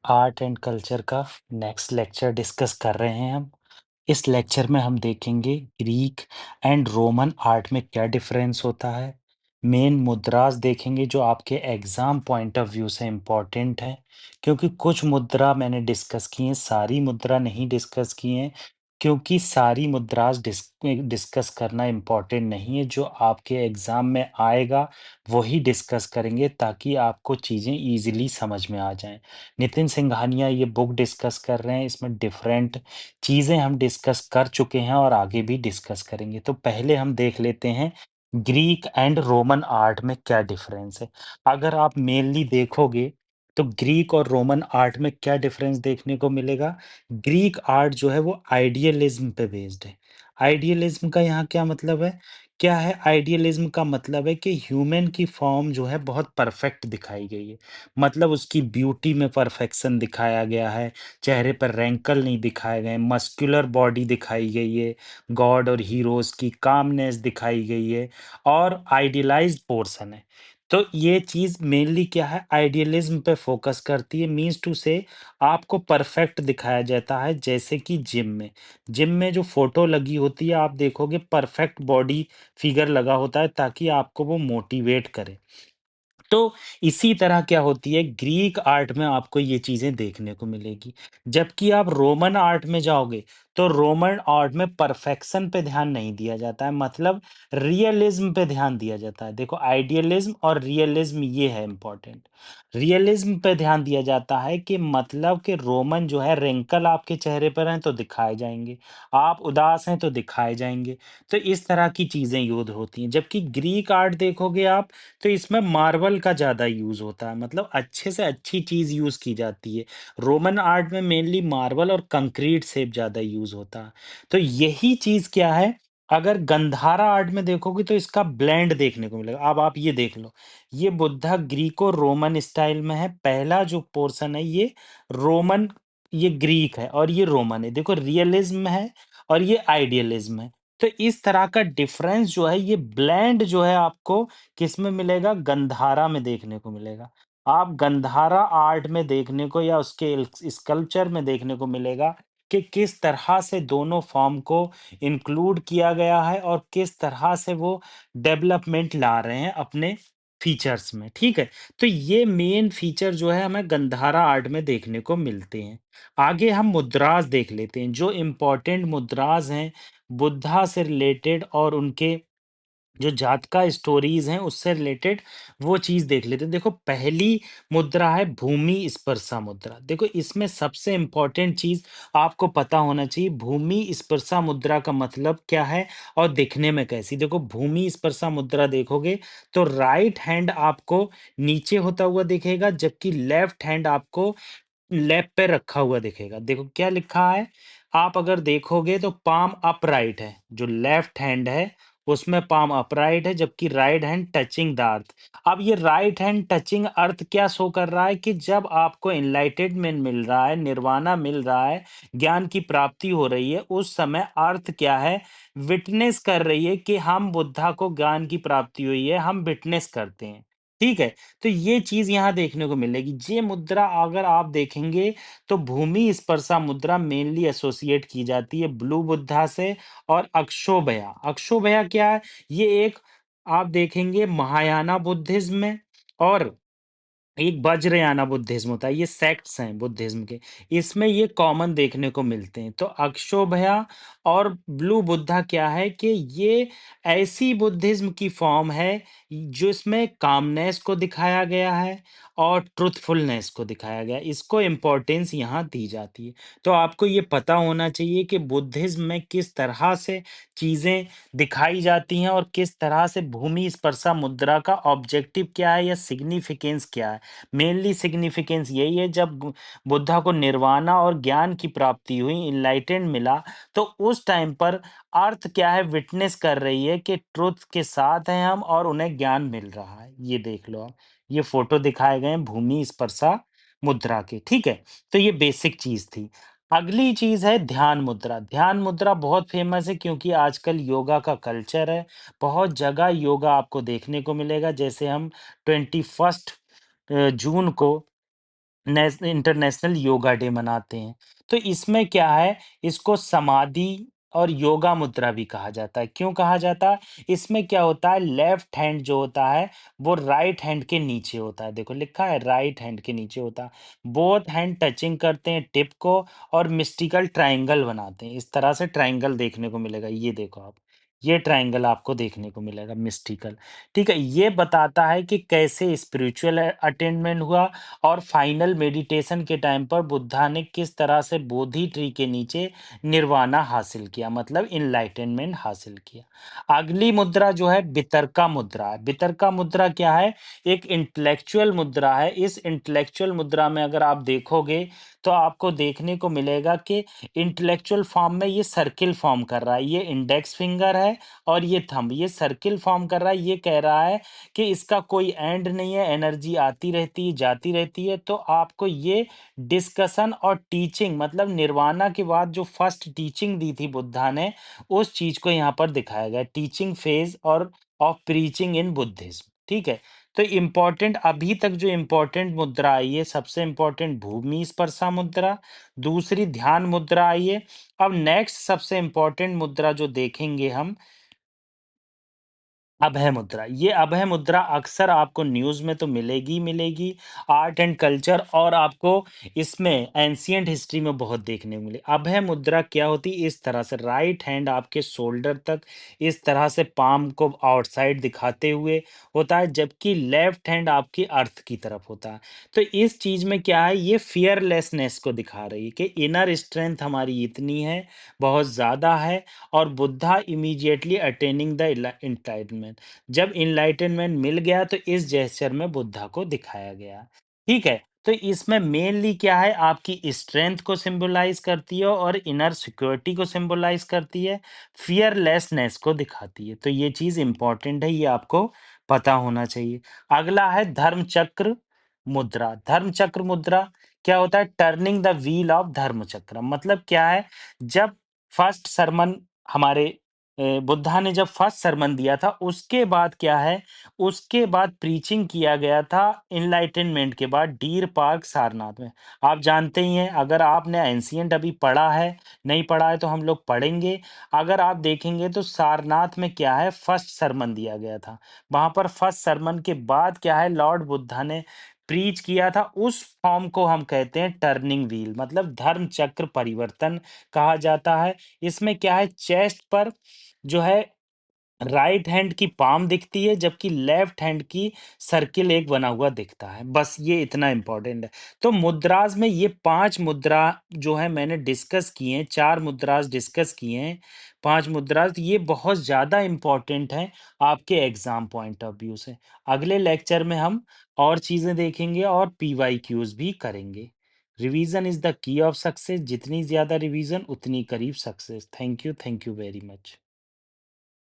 Art and culture का next lecture discuss कर रहे हैं हम। इस लेक्चर में हम देखेंगे ग्रीक एंड रोमन आर्ट में क्या डिफरेंस होता है। मेन मुद्रास देखेंगे जो आपके एग्जाम पॉइंट ऑफ व्यू से इम्पोर्टेंट है, क्योंकि कुछ मुद्रा मैंने डिस्कस की हैं, सारी मुद्रा नहीं डिस्कस की हैं, क्योंकि सारी मुद्रास डिस्कस करना इम्पोर्टेंट नहीं है। जो आपके एग्जाम में आएगा वही डिस्कस करेंगे ताकि आपको चीज़ें इजीली समझ में आ जाएं। नितिन सिंघानिया ये बुक डिस्कस कर रहे हैं, इसमें डिफरेंट चीज़ें हम डिस्कस कर चुके हैं और आगे भी डिस्कस करेंगे। तो पहले हम देख लेते हैं ग्रीक एंड रोमन आर्ट में क्या डिफरेंस है। अगर आप मेनली देखोगे तो ग्रीक और रोमन आर्ट में क्या डिफरेंस देखने को मिलेगा। ग्रीक आर्ट जो है वो आइडियलिज्म पे बेस्ड है। आइडियलिज्म का यहाँ क्या मतलब है? क्या है आइडियलिज्म का मतलब है कि ह्यूमन की फॉर्म जो है बहुत परफेक्ट दिखाई गई है। मतलब उसकी ब्यूटी में परफेक्शन दिखाया गया है, चेहरे पर रैंकल नहीं दिखाए गए, मस्कुलर बॉडी दिखाई गई है, गॉड और हीरोज़ की कामनेस दिखाई गई है और आइडियलाइज़्ड पोर्शन है। तो ये चीज़ मेनली क्या है, आइडियलिज़्म पे फ़ोकस करती है, मीन्स टू से आपको परफेक्ट दिखाया जाता है। जैसे कि जिम में जो फ़ोटो लगी होती है, आप देखोगे परफेक्ट बॉडी फिगर लगा होता है ताकि आपको वो मोटिवेट करे। तो इसी तरह क्या होती है, ग्रीक आर्ट में आपको ये चीजें देखने को मिलेगी। जबकि आप रोमन आर्ट में जाओगे तो रोमन आर्ट में परफेक्शन पे ध्यान नहीं दिया जाता है, मतलब रियलिज्म पे ध्यान दिया जाता है। देखो, आइडियलिज्म और रियलिज्म ये है इंपॉर्टेंट। रियलिज्म पे ध्यान दिया जाता है कि मतलब कि रोमन जो है, रिंकल आपके चेहरे पर हैं तो दिखाए जाएंगे, आप उदास हैं तो दिखाए जाएंगे। तो इस तरह की चीजें यूज होती हैं। जबकि ग्रीक आर्ट देखोगे आप तो इसमें मार्बल का ज़्यादा यूज़ होता है, मतलब अच्छे से अच्छी चीज़ यूज़ की जाती है। रोमन आर्ट में मेनली मार्बल और कंक्रीट से ज़्यादा यूज़ होता है। तो यही चीज़ क्या है, अगर गंधारा आर्ट में देखोगे तो इसका ब्लेंड देखने को मिलेगा। अब आप ये देख लो, ये बुद्धा ग्रीको रोमन स्टाइल में है। पहला जो पोर्शन है ये रोमन, ये ग्रीक है और ये रोमन है। देखो, रियलिज्म है और ये आइडियलिज्म है। तो इस तरह का डिफरेंस जो है, ये ब्लेंड जो है आपको किसमें मिलेगा? गंधारा में देखने को मिलेगा। आप गंधारा आर्ट में देखने को या उसके स्कल्पचर में देखने को मिलेगा कि किस तरह से दोनों फॉर्म को इंक्लूड किया गया है और किस तरह से वो डेवलपमेंट ला रहे हैं अपने फीचर्स में, ठीक है? तो ये मेन फीचर जो है हमें गंधारा आर्ट में देखने को मिलते हैं। आगे हम मुद्रास देख लेते हैं, जो इम्पोर्टेंट मुद्रास हैं बुद्धा से रिलेटेड और उनके जो जातका स्टोरीज हैं उससे रिलेटेड, वो चीज देख लेते हैं। देखो, पहली मुद्रा है भूमि स्पर्शा मुद्रा। देखो, इसमें सबसे इंपॉर्टेंट चीज आपको पता होना चाहिए, भूमि स्पर्शा मुद्रा का मतलब क्या है और दिखने में कैसी। देखो, भूमि स्पर्शा मुद्रा देखोगे तो राइट हैंड आपको नीचे होता हुआ दिखेगा, जबकि लेफ्ट हैंड आपको लैप पे रखा हुआ दिखेगा। देखो क्या लिखा है, आप अगर देखोगे तो पाम अपराइट है, जो लेफ्ट हैंड है उसमें पाम अपराइट है, जबकि right hand touching the earth. अब ये राइट हैंड टचिंग अर्थ क्या शो कर रहा है कि जब आपको एनलाइटेनमेंट मिल रहा है, निर्वाणा मिल रहा है, ज्ञान की प्राप्ति हो रही है, उस समय अर्थ क्या है, विटनेस कर रही है कि हम बुद्धा को ज्ञान की प्राप्ति हुई है, हम विटनेस करते हैं, ठीक है? तो ये चीज यहाँ देखने को मिलेगी। ये मुद्रा अगर आप देखेंगे तो भूमि स्पर्शा मुद्रा मेनली एसोसिएट की जाती है ब्लू बुद्धा से और अक्षोभया। अक्षोभया क्या है? ये एक, आप देखेंगे महायाना बुद्धिज्म में और एक वज्रयाना बुद्धिज्म होता है, ये सेक्ट्स हैं बुद्धिज्म के, इसमें ये कॉमन देखने को मिलते हैं। तो अक्षोभया और ब्लू बुद्धा क्या है कि ये ऐसी बुद्धिज्म की फॉर्म है जो इसमें कामनेस को दिखाया गया है और ट्रुथफुलनेस को दिखाया गया है। इसको इम्पोर्टेंस यहाँ दी जाती है। तो आपको ये पता होना चाहिए कि बुद्धिज्म में किस तरह से चीजें दिखाई जाती हैं और किस तरह से भूमि स्पर्शा मुद्रा का ऑब्जेक्टिव क्या है या सिग्निफिकेंस क्या है। मेनली सिग्निफिकेंस यही है, जब बुद्धा को निर्वाणा और ज्ञान की प्राप्ति हुई, इनलाइटेंड मिला, तो उस टाइम पर अर्थ क्या है, विटनेस कर रही है कि ट्रुथ के साथ हैं हम और उन्हें ज्ञान मिल रहा है। ये देख लो आप, ये फोटो दिखाए गए हैं भूमि स्पर्शा मुद्रा के, ठीक है? तो ये बेसिक चीज थी। अगली चीज है ध्यान मुद्रा। ध्यान मुद्रा बहुत फेमस है क्योंकि आजकल योगा का कल्चर है, बहुत जगह योगा आपको देखने को मिलेगा। जैसे हम 21 जून को इंटरनेशनल योगा डे मनाते हैं। तो इसमें क्या है, इसको समाधि और योगा मुद्रा भी कहा जाता है। क्यों कहा जाता है? इसमें क्या होता है, लेफ्ट हैंड जो होता है वो राइट हैंड के नीचे होता है। देखो लिखा है राइट हैंड के नीचे होता है। बोथ हैंड टचिंग करते हैं टिप को और मिस्टिकल ट्रायंगल बनाते हैं। इस तरह से ट्रायंगल देखने को मिलेगा। ये देखो आप, ये ट्रायंगल आपको देखने को मिलेगा मिस्टिकल। ठीक है, ये बताता है कि कैसे स्पिरिचुअल अटेनमेंट हुआ और फाइनल मेडिटेशन के टाइम पर बुद्धा ने किस तरह से बोधि ट्री के नीचे निर्वाणा हासिल किया, मतलब इनलाइटनमेंट हासिल किया। अगली मुद्रा जो है वितर्का मुद्रा है। वितर्का मुद्रा क्या है? एक इंटेलेक्चुअल मुद्रा है। इस इंटेलेक्चुअल मुद्रा में अगर आप देखोगे तो आपको देखने को मिलेगा कि इंटेलेक्चुअल फॉर्म में ये सर्किल फॉर्म कर रहा है। ये इंडेक्स फिंगर है और ये थंब, ये सर्किल फॉर्म कर रहा है। ये कह रहा है कि इसका कोई एंड नहीं है, एनर्जी आती रहती है, जाती रहती है। तो आपको ये डिस्कशन और टीचिंग, मतलब निर्वाणा के बाद जो फर्स्ट टीचिंग दी थी बुद्धा ने, उस चीज़ को यहाँ पर दिखाया गया है, टीचिंग फेज़ और ऑफ प्रीचिंग इन बुद्धिज़्म, ठीक है? तो इम्पोर्टेंट अभी तक जो इम्पोर्टेंट मुद्रा आई है, सबसे इम्पोर्टेंट भूमि स्पर्शा मुद्रा, दूसरी ध्यान मुद्रा आई है। अब नेक्स्ट सबसे इम्पोर्टेंट मुद्रा जो देखेंगे हम, अभय मुद्रा। ये अभय मुद्रा अक्सर आपको न्यूज़ में तो मिलेगी ही मिलेगी, आर्ट एंड कल्चर और आपको इसमें एंशिएंट हिस्ट्री में बहुत देखने को मिले। अभय मुद्रा क्या होती है? इस तरह से राइट हैंड आपके शोल्डर तक इस तरह से पाम को आउटसाइड दिखाते हुए होता है, जबकि लेफ्ट हैंड आपकी अर्थ की तरफ होता है। तो इस चीज़ में क्या है, ये फियरलेसनेस को दिखा रही है कि इनर स्ट्रेंथ हमारी इतनी है, बहुत ज़्यादा है, और Buddha immediately attaining the enlightenment. जब एनलाइटनमेंट मिल गया तो इस जेस्चर में बुद्धा को दिखाया गया। ठीक है, तो इसमें मेनली क्या है, आपकी स्ट्रेंथ को सिंबलाइज करती है और इनर सिक्योरिटी को सिंबलाइज करती है, फियरलेसनेस को दिखाती है। तो ये चीज इंपॉर्टेंट है, ये आपको पता होना चाहिए। अगला है धर्म चक्र मुद्रा। धर्म चक्र मुद्रा क्या होता है? टर्निंग द व्हील ऑफ धर्म चक्र। मतलब क्या है, जब फर्स्ट सरमन हमारे बुद्धा ने जब फर्स्ट सरमन दिया था, उसके बाद क्या है, उसके बाद प्रीचिंग किया गया था एनलाइटनमेंट के बाद डीर पार्क सारनाथ में। आप जानते ही हैं, अगर आपने एंशिएंट अभी पढ़ा है, नहीं पढ़ा है तो हम लोग पढ़ेंगे। अगर आप देखेंगे तो सारनाथ में क्या है, फर्स्ट सरमन दिया गया था। वहां पर फर्स्ट सरमन के बाद क्या है, लॉर्ड बुद्धा ने प्रीच किया था। उस फॉर्म को हम कहते हैं टर्निंग व्हील, मतलब धर्म चक्र परिवर्तन कहा जाता है। इसमें क्या है, चेस्ट पर जो है राइट हैंड की पाम दिखती है, जबकि लेफ्ट हैंड की सर्किल एक बना हुआ दिखता है। बस ये इतना इंपॉर्टेंट है। तो मुद्राज में ये 5 मुद्रा जो है मैंने डिस्कस किए हैं, 4 मुद्राज डिस्कस किए हैं, 5 मुद्राज ये बहुत ज़्यादा इंपॉर्टेंट हैं आपके एग्ज़ाम पॉइंट ऑफ व्यू से। अगले लेक्चर में हम और चीज़ें देखेंगे और पीवाईक्यूज़ भी करेंगे। Revision is the key of success. जितनी ज़्यादा रिवीजन उतनी करीब success. Thank you very much.